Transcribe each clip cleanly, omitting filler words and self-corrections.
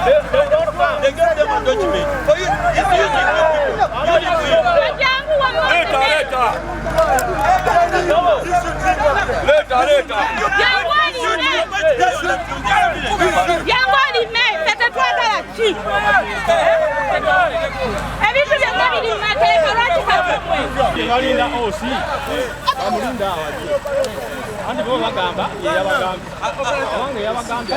They gave them a document. For you, it's using c'était toi dans la chi. Et puis je viens de dire Malinda aussi. Malinda. Andi bo bagamba yabagamba. Wange yabagamba.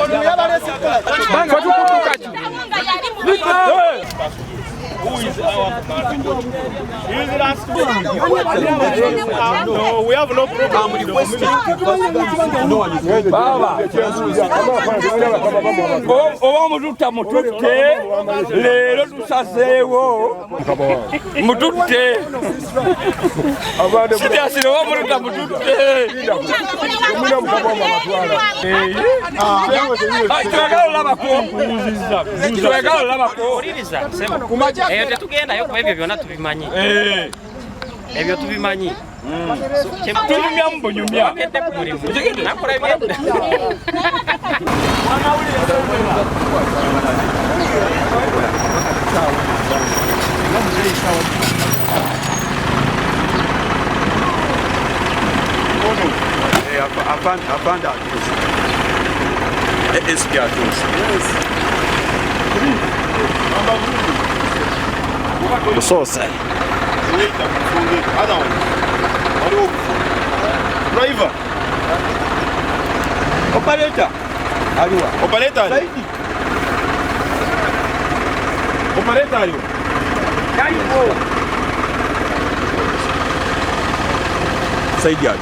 Who is our party? Is it us? No, we have no problem with the Baba. Mututte lero tusazeewo mututte sityasire wamututa mututte twagala olabako eyo tetugendayo kuba ebyo byonna tubimanyi ebyo tubimanyi tunyumya mubunyumya I found out this. SPR tools. The sauce. Other one. Driver. Operator. Operator. Operator. Side yard.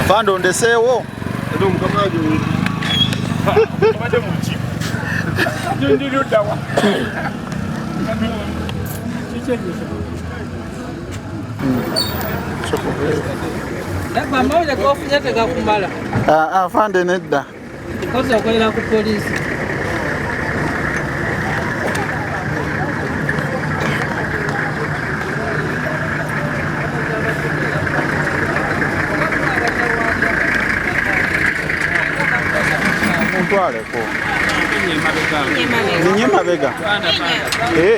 Fando ndesewo ndo mkamaji kamaje muchi ndio dawa Daba moja kwa ofisi yake gakumala. Fande nedda. Kosa kwenda ku polisi. Mutwale ko. Ninye mabega.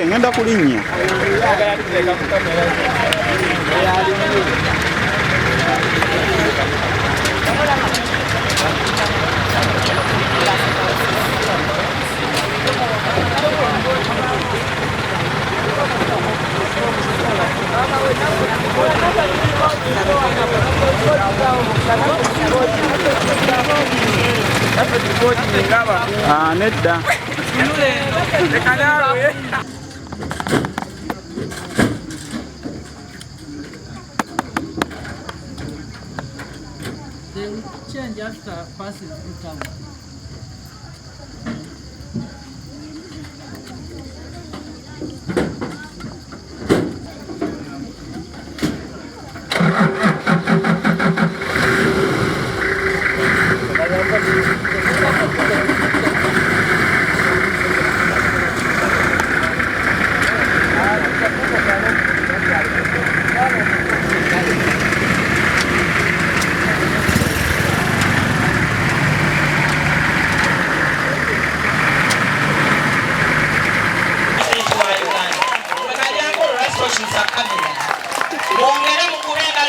Ngenda kulinnya. Nedda. They will change after passing through town. Bongera mu kubenda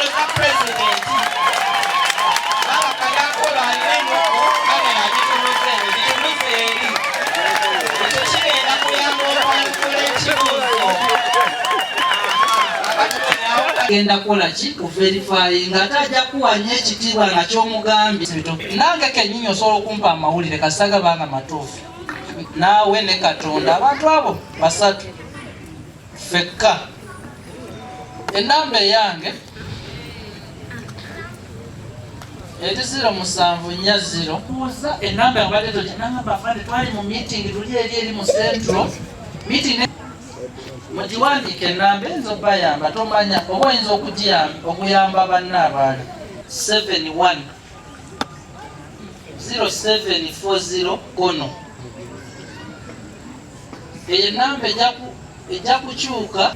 genda kola ki verify nga tajja kuwanya ekitiibwa nga ky'omugambi. Nange kennyini osobola okumpa amawulire kasaga banga matuufu. Naawe ne Katonda abantu abo basatu fekka. Enamba yange eti 0740 kuuza enamba yabadde tokinanga afande twali mu meeting tuli eri mu central meeting mugiwandiika enamba enzo bayamba tomanya oba oyinza okuyamba banna abaali 71 0740 kono. Eyo enamba ejja kukyuka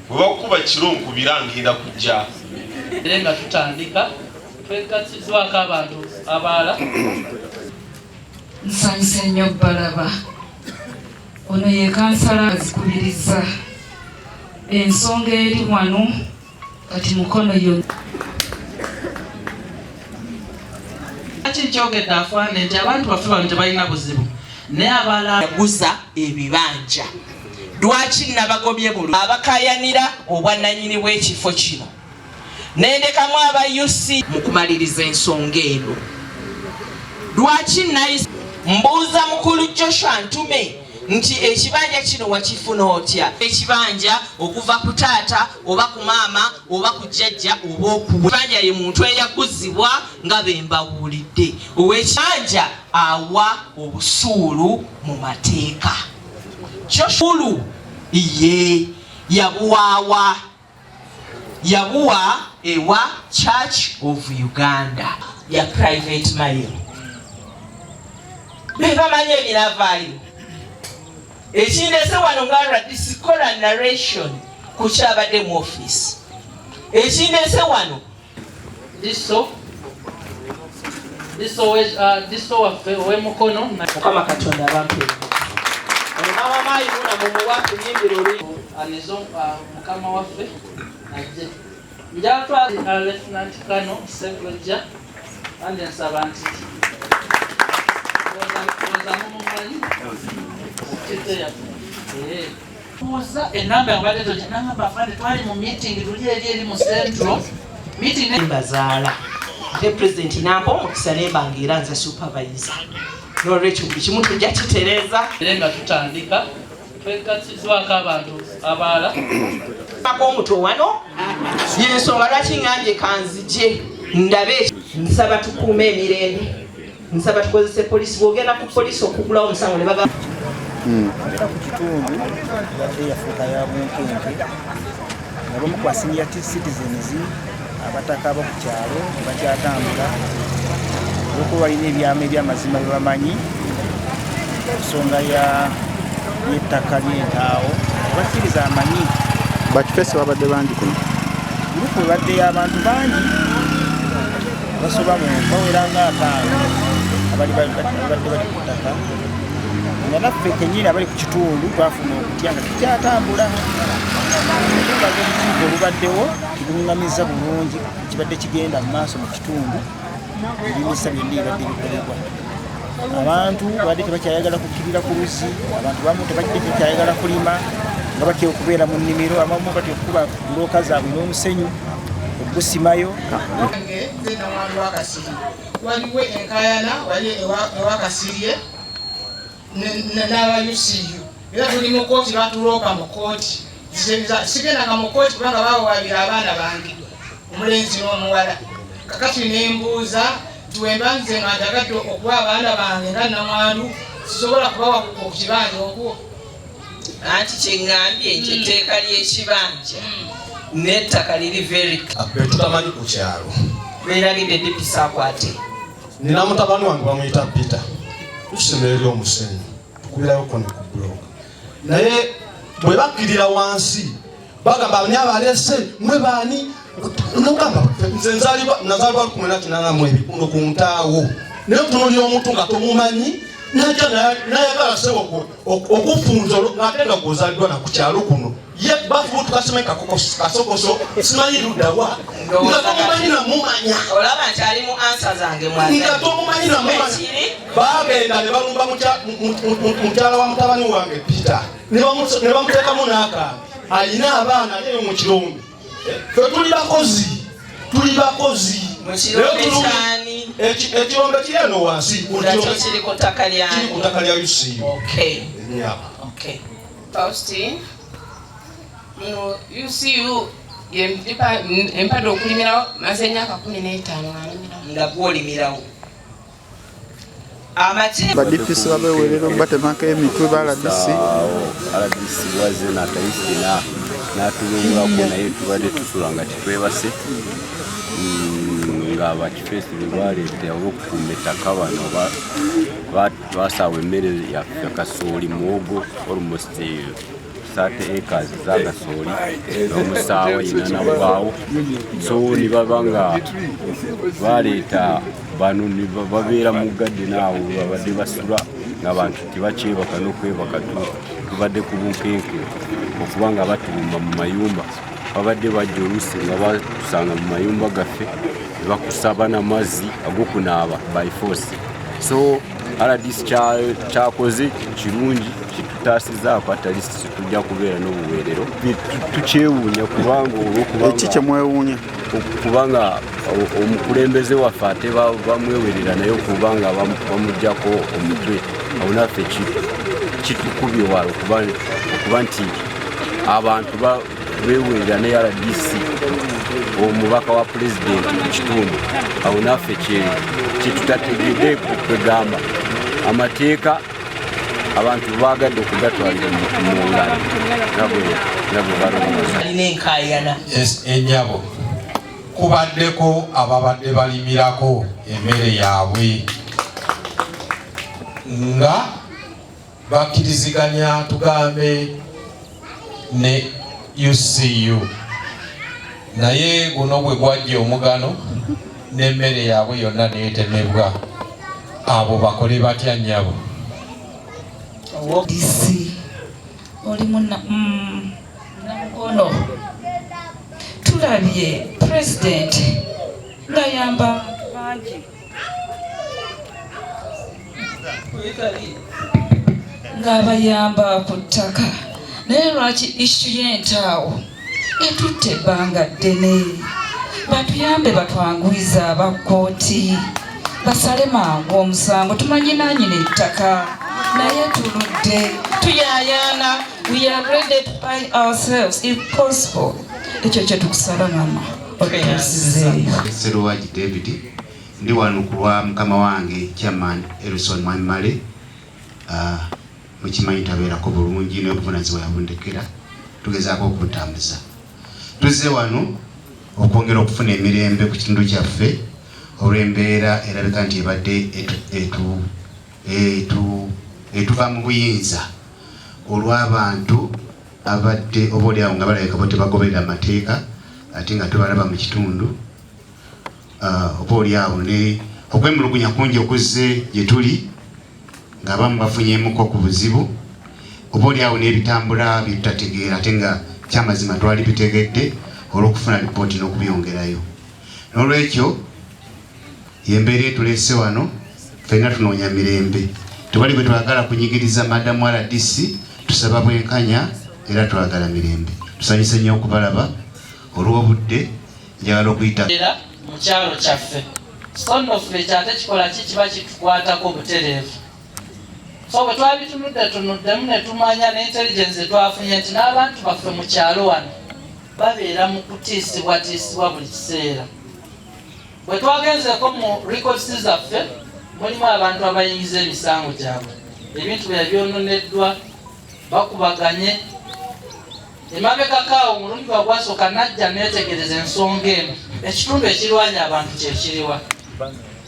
bwe bakuba kirunku birangirira kujja era nga tutandika twekatizwako abantu abalala. Nsanyuse nnyo Balaba, ono ye kansala azikubiriza ensonga eri wano kati mukono yonna. Kati kyogedde afaane nti abantu baffe bano tebalina buzibu naye abalala yaguza ebibanja. Lwaki nabagobye bulu abakayanira obwannannyini bw'ekifo kino nendekamu abayusi mu kumaliriza ensonga eno. Lwaki nayise mbuuza mukulu Joshua Ntume nti ekibanja kino wakifuna otya? Ekibanja okuva ku taata oba ku maama oba ku jjajja oba okuwa ekibanja ye muntu eyaguzibwa nga be mbawulidde. Ow'ekibanja awa obusuulu mu mateeka. Joshua ye yabuwawa yabuwa ewa Church of Uganda ya private mail. Bebamanye ebinavaayo ekindese wano nga radisikola narration ku kyabadde mu office. Ekindese wano diso waffe ow'emukono Mukama Katonda abantu mama mayi muna mumuwa kunyimbira oli anizo mukama waffe ajje njatwa Lieutenant Kano Segoja ande nsaba nti kuuza enamba yabadde tokinanga afande twali mu meeting tuli eri mu central meeting bazaala ate President nampa omukisa nembanga era nze supervisor. N'olwekyo buli kimu tujja kitereeza era nga tutandika twekatizwako abantu abalala. Omutwe wano yensonga lwaki ngambye kanzije ndabe. Nsaba tukuume emirembe, nsaba tukozese polisi. Bwogenda ku polisi okugulawo omusango ne bagamba ku kitundu badde yafuuka ya bunkenke nabamu ku senior citizens abataka abo ku kyalo bakyatambula olwokuba balina ebyama ebyamazima bye bamanyi ensonga y'ettaka ly'entaawo bakkiriza amanyi. Bakifesi babadde bangi kuno. Gurupu ebadde y'abantu bangi basoba mu bawera ng'ataano abali bali ku ttaka nga naffe kennyini abali ku kitundu twafuna okutya nga tukyatambula. Tubaga obukiiko obubaddewo tubungamiza bulungi kibadde kigenda mu maaso mu kitundu ebimisa byonna ebadde bikolebwa. Abantu badde tebakyayagala kukkirira ku luzzi, abantu bamu tebadde tebakyayagala kulima nga batya okubeera mu nnimiro, abamu batya okukuba bulooka zaabwe n'omusenyu okugusimayo. Nze namwandu wakasiri waliwo enkayana wali ewakasirye n'abayusiyu era tuli mu kooti batuloopa mu kooti. Sigendanga mu kooti kubanga bawawabira abaana bange omulenzi n'omuwala. Kakati nembuuza tuwemba nze nga njagadde okuwa abaana bange nga namwandu sisobola kubawa ku kibanja okwo. anti kyeŋŋambye nti etteeka ly'ekibanja n'ettaka liri very tutamanyi ku kyalo beeragidde dipisa akwate. nina mutabani wange bamuyita Peter tukisemera eri omusenyu tukubirayoko ne ku buloga naye bwe bakkirira wansi bagamba ani abalese mwe baani nogamba nze nazaalibwa 1882 ku ntaawo naye otunuulira omuntu nga tomumanyi najja nayagala sebo okufunza ng'ate nga gozaliddwa na ku kyalo kuno ye bafuutu kasome kasokoso simanyi luddawa nga tomumanyi namumanya olaba nti ali mu ansa zange nga tomumanyi namumanya bagenda ne balumba mukyala wa mutabani wange Peter ne bamuteekamu n'akambi alina abaana naye mu kirombe fe tuli bakozi ekirombe kiri eno wansi kiri ku ttaka lya UCU. Faustin no UCU empadde okulimirawo maze emyaka 15 nga gwolimirawo badipisi babewerera batemako emitwe ba RDC waze natayisina natulungulako naye tubadde tusula nga titwebase nga abakifesi bebaleeta olwokukuuma ettaka bano basaawa emmere yaffe kasooli muwogo almost 30 acres za kasooli n'omusaawa yina nabwaawo so ne baba nga baleeta bano ne babeera mu gadde naawo babadde basula ng'abantu tebakyebaka n'okwebaka tubadde ku bunkenke okuba nga batulumba mu mayumba babadde bajja oluusi nga batusanga mu mayumba gaffe ne bakusaba n'amazzi ag'okunaaba by force. So RDC kyakoze kirungi kitutaasizaako at least tujja kubeera n'obuweerero tukyewuunya kubanga olwokuba eki kyemwewuunya kubanga omukulembeze waffe ate bamwewerera naye okubanga bamuggyako omutwe awo naffe kitukubye wala okuba nti abantu bewerera ne RDC omubaka wa pulezidenti mu kitundu awo naffe kyetutategedde kwegamba amateeka abantu bagadde okugatwalira mu ngalo nabwe balowooza alina enkaayana ennyabo kubaddeko ababadde balimirako emmere yaabwe nga bakkiriziganya tugambe ne UCU naye guno bwe gwajja omugano n'emmere yaabwe yonna neetemebwa abo bakole batya nnyabo DC olimu namukono tulabye president ngayamba bangi ng'abayamba ku ttaka naye lwaki issu y'entaawo etutte ebbanga ddene batuyambe batwanguyiza abakooti basale mangu omusango tumanyi nanyina ettaka naye tuludde tuyayaana we are ready to buy ourselves if possible ekyo kyetukusaba mama Seruwaji David ndi wano kulwa mukama wange chairman Elson Mwamale mukimanyi tabeerako bulungi n'obuvunaanyizibwa yabundekera tugezaako okubutambuza tuzze wano okwongera okufuna emirembe ku kitundu kyaffe olw'embeera erabika nti ebadde etuva mu buyinza olw'abantu abadde obaolyawo nga balabika bo tebagoberera amateeka ate nga tubalaba mu kitundu obaolyawo ne okwemulugunya kungi okuzze gye tuli ng'abamu bafunyeemuko ku buzibu obaolyawo n'ebitambula bye tutategeera ate nga kyamazima twali bitegedde olw'okufuna lipooti n'okubyongerayo n'olwekyo yembeera etuleese wano ffenna tunoonya mirembe tewali bwe twagala kunyigiriza madamu RDC tusaba bwenkanya era twagala mirembe tusanyuse nnyo okubalaba olw'obudde njagala okuyita mu kyalo kyaffe sonoffe kyate kikola ki kiba kitukwatako butereevu so bwe twabitunuddemu ne tumanya n'intelligence twafunye nti n'abantu baffe mu kyalo wano babeera mu kutiisibwatiisibwa buli kiseera bwe twagenzeko mu records zaffe mulimu abantu abayingiza emisango gyabwe ebintu bye byononeddwa bakubaganye emabekakaawo omulundi gwagwasooka najja neetegereza ensonga eno ekitundu ekirwanya abantu kyekiriwa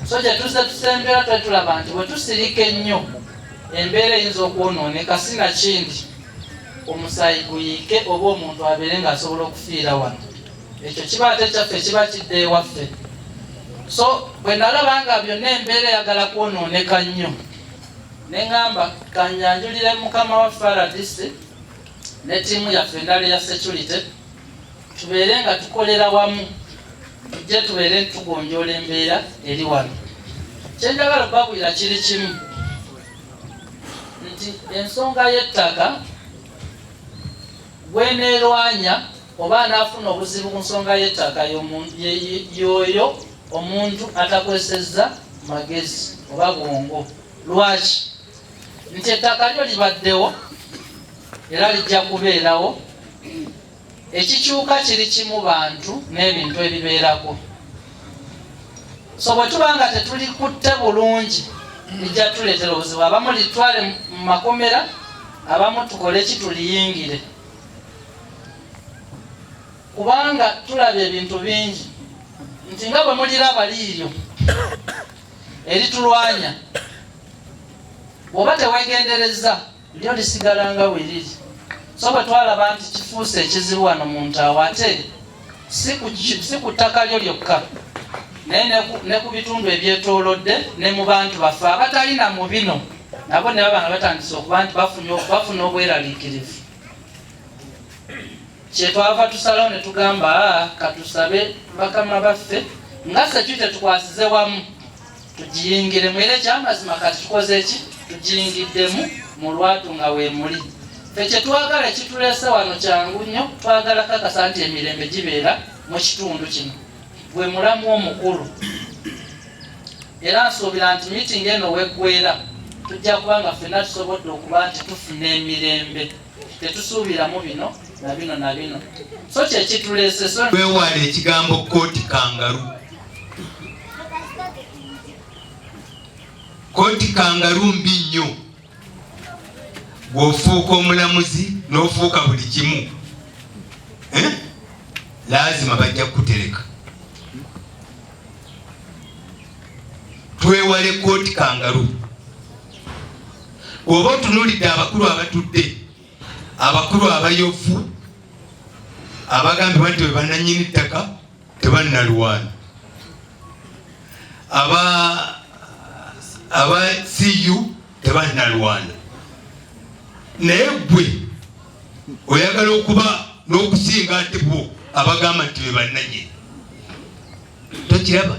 so gye tuzze tusembera twetulaba nti bwe tusirika ennyo embeera eyinza okwonooneka sinakindi omusaayi guyiike oba omuntu abeere ng'asobola okufiira wano ekyo kiba ate kyaffe kiba kidde ewaffe so bwe nalaba nga byonna embeera eyagala kwonooneka nnyo ne ŋŋamba kanyanjulire mukama waffe RDC ne ttiimu yaffe endala eya security tubeere nga tukolera wamu tujje tubeere tugonjoola embeera eri wano kyenjagala okubabwira kiri kimu nti ensonga y'ettaka gweneerwanya oba anaafuna obuzibu ku nsonga y'ettaka y'oyo omuntu atakozesezza magezi oba bwongo. Lwaki? Nti ettaka lyo libaddewo era lijja kubeerawo. Ekikyuka kiri kimu bantu n'ebintu ebibeerako. So bwe tuba nga tetulikutte bulungi lijja tuleetera obuzibu. Abamu litwale mu makomera, abamu tukole ki tuliyingire. Kubanga tulaba ebintu bingi nti nga bwe muliraba liiryo eritulwanya, bw'oba teweegendereza lyo lisigala nga bwe liri. So bwe twalaba nti kifuuse ekizibu wano mu Ntaawo, ate si ku ttaka lyo lyokka naye ne ku bitundu ebyetoolodde ne mu bantu baffe abatalina mu bino, nabo ne baba nga batandise okuba nti bafuna obweraliikirivu. Kyetwava tusalawo ne tugamba katusabe bakama baffe nga security tukwasize wamu tugiyingiremu, era ekyamazima kati tukoze ki? Tugiyingiddemu mu lwatu nga weemuli. Ffe kyetwagala ekituleese wano kyangu nnyo, twagala kakasa nti emirembe gibeera mu kitundu kino. Gwe mulamu omukulu era nsuubira nti meeting eno weggwera tujja kuba nga ffenna tusobodde okuba nti tufuna emirembe, tetusuubiramu bino na bino na bino. So kyekituleese weewaale ekigambo kooti kangaru. Kooti kangaru mbi nnyo. Bw'ofuuka omulamuzi n'ofuuka buli kimu, lazima bajja kutereka. Twewale kooti kangaru. Bw'oba otunuulidde abakulu abatudde, abakulu abayofu abagambibwa nti bwe bannannyini ttaka tebannalwana, aba CU tebannalwana, naye gwe oyagala okuba n'okusinga nti bo abagamba nti be bannannyini. Tokiraba?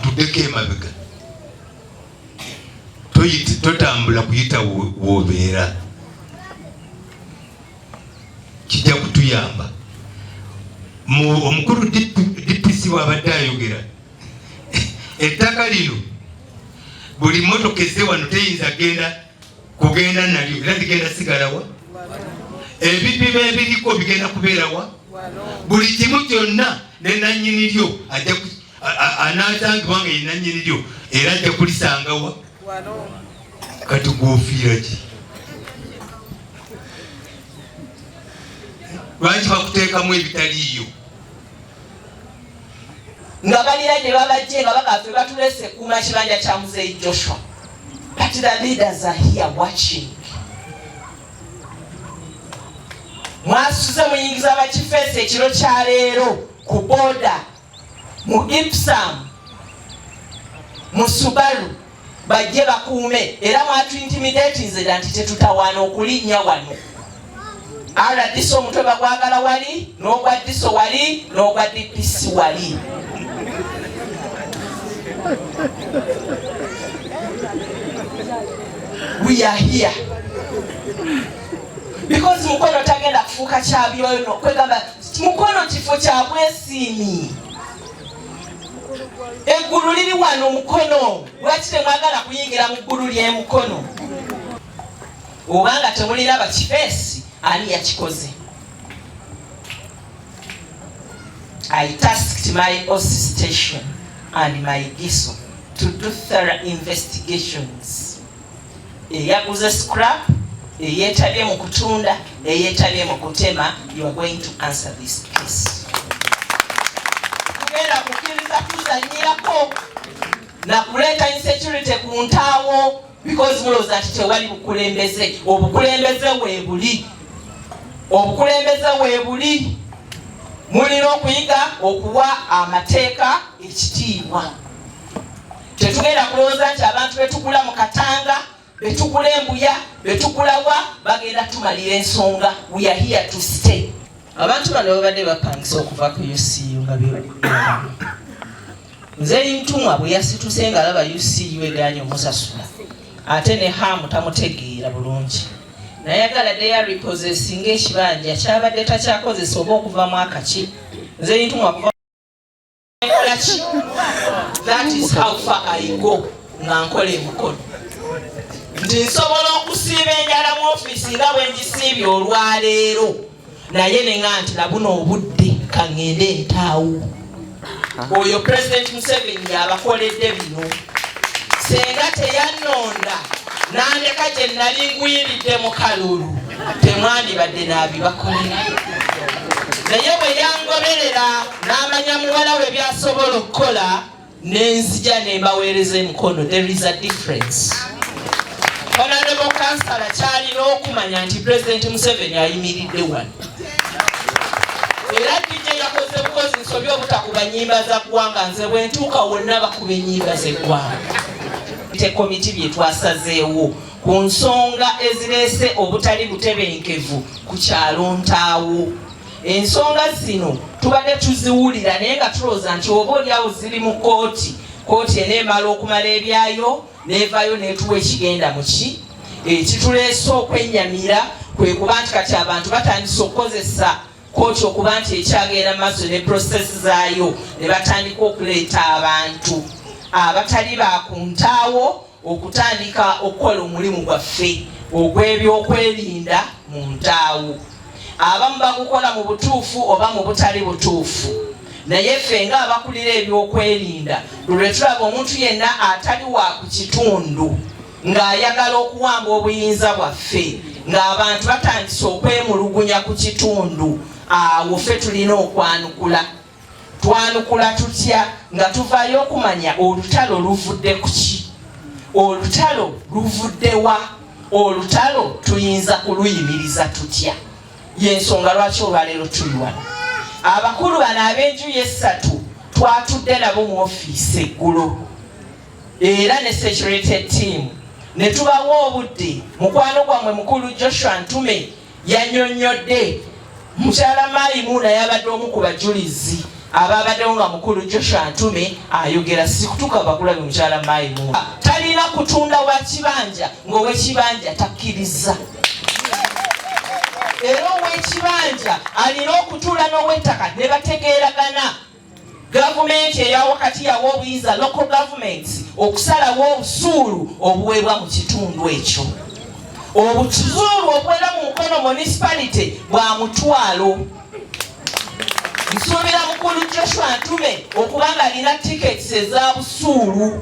Tuddeko emabega, totambula kuyita w'obeera. Kijja kutuyamba. Omukulu DPC bw'abadde ayogera, ettaka lino buli mmotoka ezze wano teyinza kugenda nalyo, era ligenda sigalawa. Ebipiba ebiriko bigenda kubeerawa. Buli kimu kyonna ne nannyini lyo anaasangibwa nga ye nannyini lyo era ajja kulisangawa. Kati gw'ofiira ki? Lwaki bakuteekamu ebitaliiyo? Nga balira gye babajje nga bakaffe batuleese kuuma kibanja kya Muzeeyi Joshua. But the leaders are here watching. Mwasuze muyingiza abakifeesi ekiro kya leero ku boda, mu Ipsam, mu Subaru, bajje bakuume, era mwatu-intimidatinze nti tetutawaana okulinnya wano. RDC omutwe bagwagala wali, n'ogwa DISO wali, n'ogwa DPC wali. We are here because Mukono tagenda kufuuka kyabyono, kwegamba Mukono kifo kya bwesiimi. Eggulu liri wano Mukono, lwaki temwagala kuyingira mu ggulu ly'e Mukono? Obanga temulina bakifeesi, ani yakikoze? I tasked my OC station and my GISO to do thorough investigations. Eyaguze scrap, eyeetabye mu kutunda, eyeetabye mu kutema, you are going to answer this case. Tugenda kukkiriza kuzannyirako na kuleeta insecurity ku Ntaawo because mulowooza nti tewali bukulembeze. Obukulembeze weebuli. Obukulembeze weebuli. Mulina okuyiga okuwa amateeka ekitiibwa. Tetugenda kulowooza nti abantu betugula mu Katanga, betugula Embuya, betugula wa bagenda tumalira ensonga. We are here to stay. Abantu bano babadde bapangisa okuva ku UCU nga beewulira. Nze Ntumwa bwe yasituse ng'alaba UCU egaanye omusasula, ate ne Hamu tamutegeera bulungi. nayagala diary repossessing ekibanja kyabadde takyakozesa oba okuva mwaka ki nze ntumwa kuva ki. That is how far I go nga nkola emikono nti nsobola okusiiba enjala mu ofiisi nga bwe ngisiibye olwaleero naye nenga nti nabuno obudde kaŋŋende entaawo. Oyo President Museveni yabakoledde bino. Senga teyannonda nandeka gye nali ngwiridde mu kalulu temwandibadde naabibakolera. Naye bwe yangoberera n'amanya muwala we byasobola okukola nenzija ne mbaweereza emikono. There is a difference. Honorable Councillor kyalina okumanya nti President Museveni ayimiridde wano. Era DJ yakoze bukozi nsobye obutakuba nnyimba za ggwanga nze bwe ntuuka wonna bakuba ennyimba z'eggwanga. Komiti bye twasazeewo ku nsonga ezireese obutali butebenkevu ku kyalo Ntaawo. Ensonga zino tubadde tuziwulira naye nga tulowooza nti oba oliawo ziri mu kooti eneemala okumala ebyayo neevaayo neetuwa ekigenda mu ki. Ekituleese okwennyamira kwe kuba nti kati abantu batandise okukozesa kooti okuba nti ekyagenda mu maaso ne prosesi zaayo ne batandika okuleeta abantu abatali ba ku Ntaawo okutandika okukola omulimu gwaffe ogw'ebyokwerinda mu Ntaawo. Abamu bagukola mu butuufu oba mu butali butuufu. Naye ffe nga abakulira ebyokwerinda lwe tulaba omuntu yenna atali wa ku kitundu ng'ayagala okuwamba obuyinza bwaffe ng'abantu batandise okwemulugunya ku kitundu, awo ffe tulina okwanukula. Twanukula tutya nga tuvaayo okumanya olutalo luvudde ku ki, olutalo luvudde wa, olutalo tuyinza kuluyimiriza tutya. Yensonga lwaki olwaleero tuli wano. Abakulu bano ab'enjuyi essatu twatudde nabo mu ofiisi eggulo era ne security team ne tubawa obudde. Mukwano gwammwe mukulu Joshua Ntume yannyonnyodde mukyala Mayimu naye abadde omu ku bajulizi ababaddewo nga mukulu Joshua Ntume ayogera. Sikutuka bakulabe mukyala Mayimu talina kutunda wa kibanja ng'owekibanja takkiriza. Era ow'ekibanja alina okutuula n'ow'ettaka ne bategeeragana. Gavumenti eya wakati yawa obuyinza local governments okusalawo obusuulu obuweebwa mu kitundu ekyo. Obusuulu obuweera mu mukono municipality bwa mutwalo. Nsuubira mukulu Joshua Ntume okubanga alina tickets eza busuulu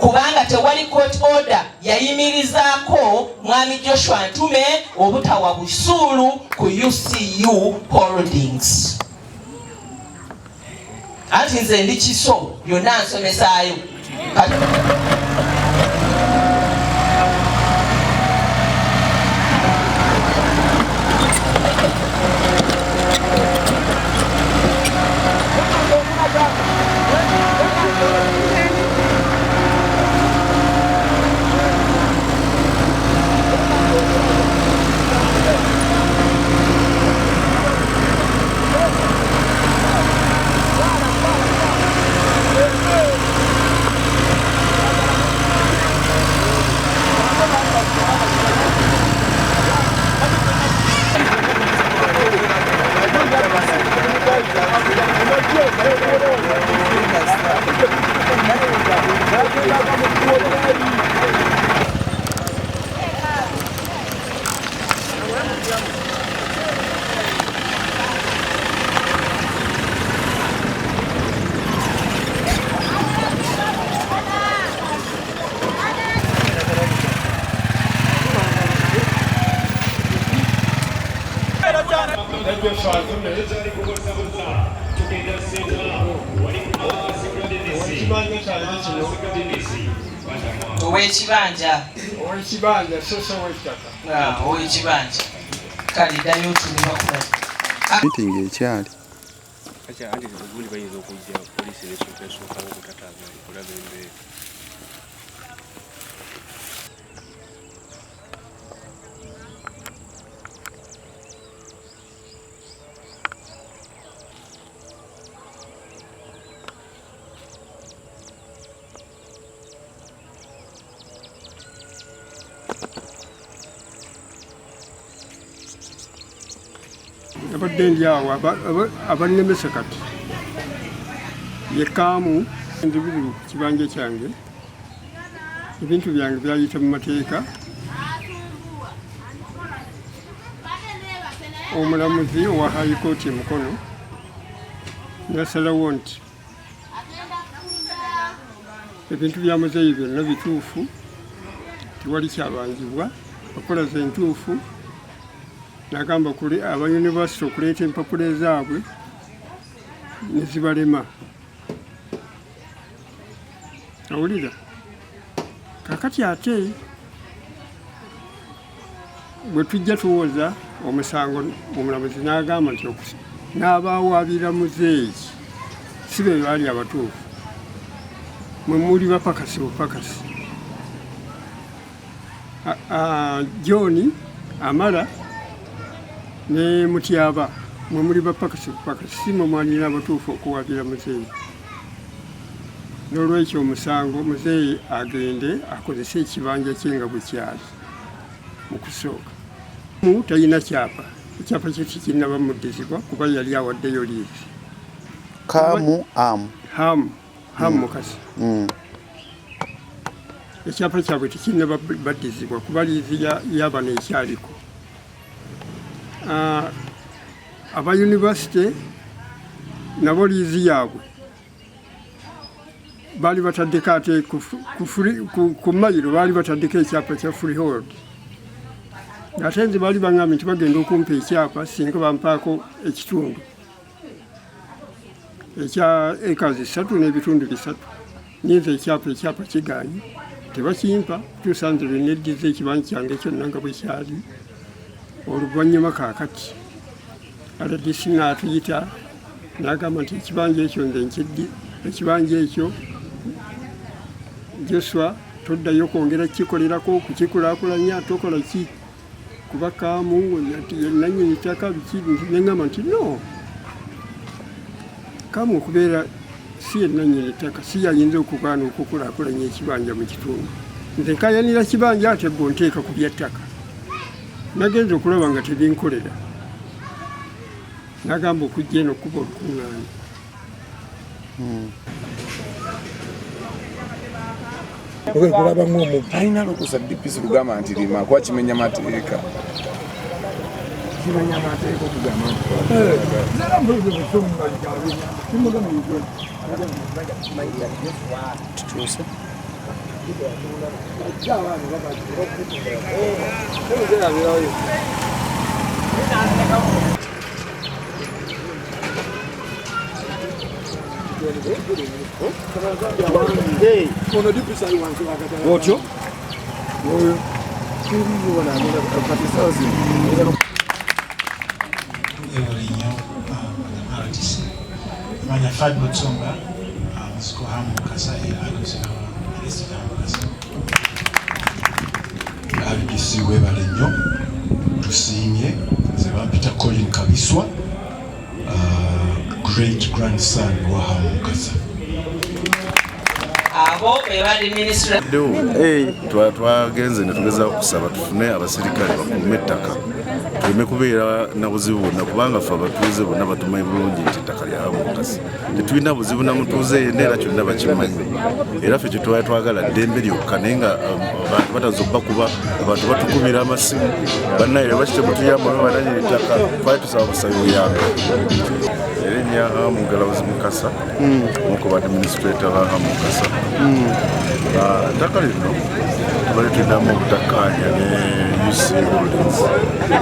kubanga tewali court order yayimirizaako mwami Joshua Ntume obutawa busuulu ku UCU Holdings. Anti nze ndi kiso byonna nsomesaayo. Ow'ekibanja ow'ekibanja kale ddayo tulina kulaba mitingi ekyali anti ubundi bayinza okujja poliisi nesooka okutataaga kulaba embeera. abadde ndi awo abannemese kati yekaamu nzibiri ku kibanja kyange ebintu byange byayita mu mateeka omulamuzi owa high court emukono nasalawo nti ebintu bya muzeeyi byonna bituufu tewali kyabanjibwa bakola ze ntuufu nagamba abayunivasite okuleeta empapula ezaabwe nezibalema awulira kakati ate bwe tujja tuwoza omusango omulamuzi n'agamba nti n'abawaabira muzeeyi si be baali abatuufu mwe muli bapakasi bupakasi John Amala ne Mutyaba mwe muli bapakasi bupakasi si mwe mwalina abatuufu okuwaabira muzeeyi n'olwekyo omusango muzeeyi agende akozese ekibanja kye nga bwe kyali mu kusooka talina kyapa ekyapa kye tekinnaba muddizibwa kuba yali awaddeyo liizi hamu mukasi ekyapa kyabwe tekinnaba baddizibwa kuba liizi yabano ekyaliko abayunivasite nabo liizi yaabwe baali bataddeko ate ku mayiro baali bataddeko ekyapa kya freehold ate nze baali baŋŋambye nti bagenda okumpa ekyapa singa bampaako ekitundu ekya ekazi 3 n'ebitundu 3 nyinza ekyapa kigaanye tebakimpa kutuusa nze lwe neddiza ekibanja kyange kyonna nga bwe kyali oluvannyuma kaakati RDC n'atuyita n'agamba nti ekibanja ekyo nze nkiddi ekibanja ekyo Joshua toddayo kwongera kukikolerako kukikulaakulanya tokola ki kuba kaamu nannyini ttaka biki neŋŋamba nti no kaamu okubeera si ye nannyini ttaka si yayinza okugaana okukulaakulanya ekibanja mu kitundu nze nkayanira kibanja ate bo nteeka ku byattaka nagenza okulaba nga tebinkolera nagamba okujja eno okuba olukuŋŋaana kulaba ng'omu alina lukusa DPC lugamba nti lima kuba kimenya mateeka okugamba kituuse otyo manya Fadlu Tsonga musiko hamu kasa aluzi abisiwe balenyo tusinye zebampita Colin Kabiswa great grandson wa hamu kasa abo bebali minister twagenze ne tugeza okusaba tufune abasirikale bakuume ettaka tuleme kubeera na buzibu bonna kubanga ffe abatuuze bonna batumanyi bulungi nti ettaka lya Hamukasi tetulina buzibu na mutuuze yenna era kyonna bakimanyi era ffe kyetwali twagala ddembe lyokka naye nga abantu batazobba kuba abantu batukubira amasimu bannaye bakite mutuyambamu bananyini ttaka twali tusaba busabi buyambe erinnya Hamugalabuzi Mukasa omu ku baadministrator ba Hamukasa ettaka lino tubali tulinamu obutakkaanya ne UC Holdings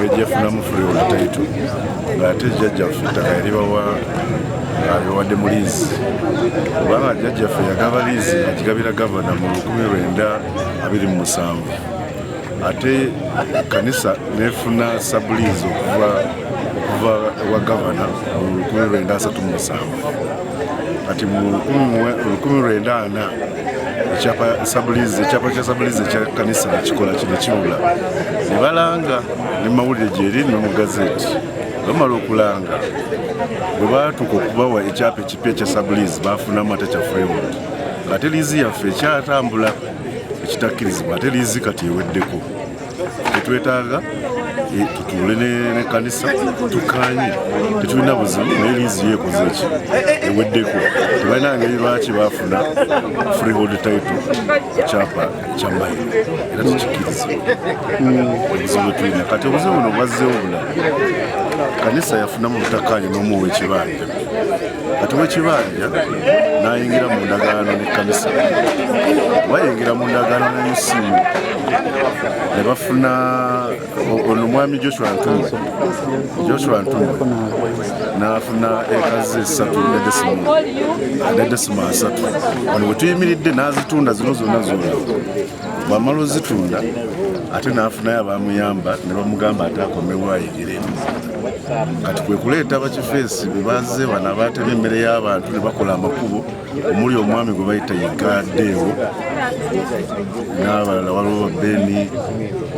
ebyefunamu freehold title ng'ate jjajjaffe ettaka yalibawadde mu liizi kubanga jjajjaffe yagaba liizi agigabira gavana mu 1927 ate kanisa nefuna subliizi okuva wa gavana mu 1937 ati mu 1940 ekyapa kya subliizi ekya kanisa nekikola kino kibula ne balanga ne mawulire gyeri ne mu gazeti bamala okulanga bwe baatuuka okubawa ekyapa ekipya ekya subliizi baafunamu ate kya freehold ate liizi yaffe ekyatambula ekitakkirizibwa ate liizi kati eweddeko tetwetaaga tutuule ne kanisa tukanye tetulina buzibu n'eliizi yeekoze ki eweddeko tebalina ngeri lwaki baafuna freehold title kyapa kya mayiro era tukikiriza obuzibu tulina kati obuzibu buno bwazzeewo bulala kanisa yafunamu butakanye n'omuwa ekibanja kati w'ekibanja n'ayingira mu ndagaano ne kanisa bayingira mu ndagaano ne UCU ne bafuna ono mwami Joshua Ntumba n'afuna ekazi 3.3 wano we tuyimiridde n'azitunda zino zonna bw'amala ozitunda ate n'afunayo abamuyamba ne bamugamba ate akomewo ayigire kati kwe kuleeta abakifeesi be bazze bano abaatema emmere y'abantu ne bakola amakubo omuli omwami gwe bayita Yigaddeewo n'abalala waliwo Beni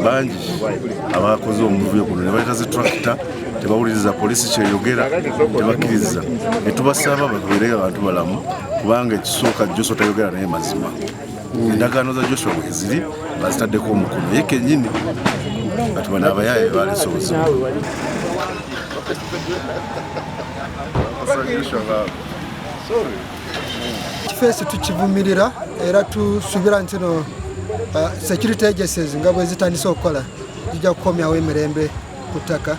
bangi abakoze omuvuyo guno ne baleta zitrakita tebawuliriza polisi kyeyogera tebakkiriza ne tubasaba babeere abantu balamu kubanga ekisooka Joshua tayogera naye mazima endagaano za Joshua bwe ziri bazitaddeko omukono ye kennyini kati bano abayaaye baleese obuzibu kifeesi tukivumirira era tusuubira nti no security agencies nga bwe zitandise okukola zijja kukomyawo emirembe ku ttaka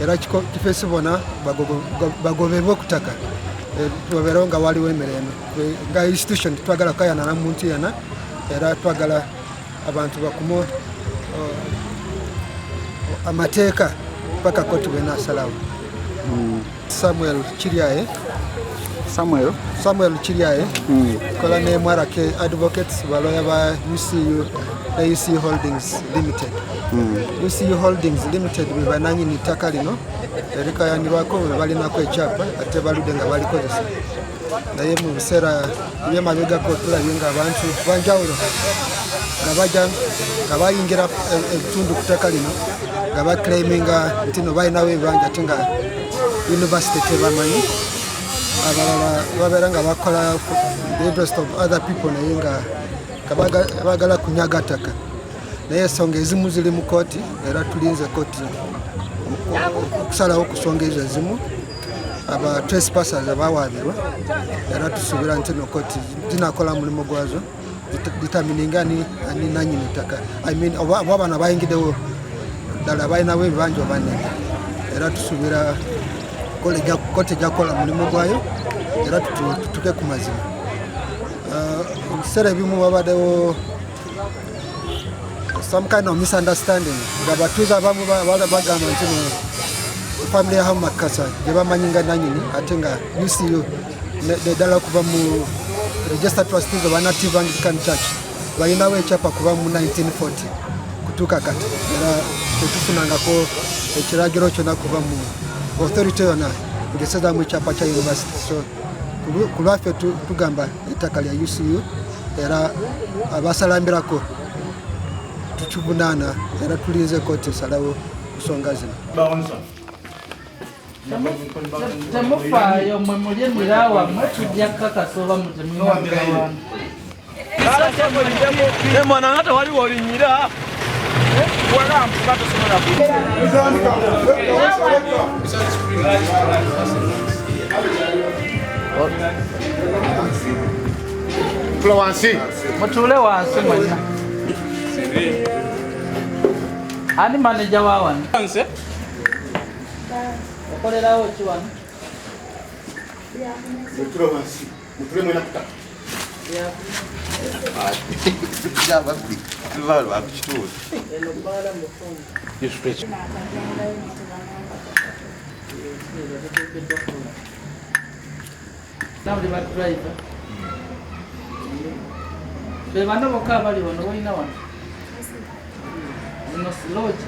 era kifeesi bona bagobebwe ku ttaka babeerewo nga waliwo emirembe nga institution twagala kukayanana muntu yena era twagala abantu bakume amateeka paka koti bwena asalawo Samuel Chiryaye kola ne Mwarake Advocates baloya ba UCU na UCU Holdings Limited. UCU Holdings Limited bibananyi ni ttaka lino erikayanirwako balinako ekyapa ate balude nga balikozesa naye mu biseera by'emabegako tulabye nga abantu banjawulo nga bajja nga bayingira ebitundu ku ttaka lino nga baclaiminga nti no balinawo ebibanja ate nga university tebamanyi abalala babeera nga bakola the interest of other people naye nga bagala kunyaga ttaka naye ensonga ezimu ziri mu kooti era tulinze kooti okusalawo ku nsonga ezo ezimu aba trespassers bawaabirwa era tusuubira nti no kooti zinakola mulimu gwazo ditamininga ni nanyini ttaka oba bano bayingiddewo ddala balinawo ebibanja banene era tusuubira kooti ejjakukola mulimu gwayo era tutuke ku mazima ebiseera ebimu wabaddewo some kind of misunderstanding nga batuuze abamu bagamba nti family ya Hamu Makasa gye bamanyi nga nanyini ate nga UCU ddala okuva mu registered trustees of Native Anglican Church balinawo ekyapa kuva mu 1940 kutuuka kati era tetufunangako ekiragiro kyonna kuva mu authority yonna ngesezaamu ekyapa kya university so ku lwaffe tugamba ettaka lya UCU era abasalambirako tukivunaana era tulinze kooti esalawo kusonga zino temufaayo mwe muli emiraawa mwe tujja kukakasa oba mutemuyamirawange mwana nga tewali wolinyira mutuule wansi mwenna ani maneja wa wano okolerawo ki wano be bano bokka abali wano balina wano zino silogi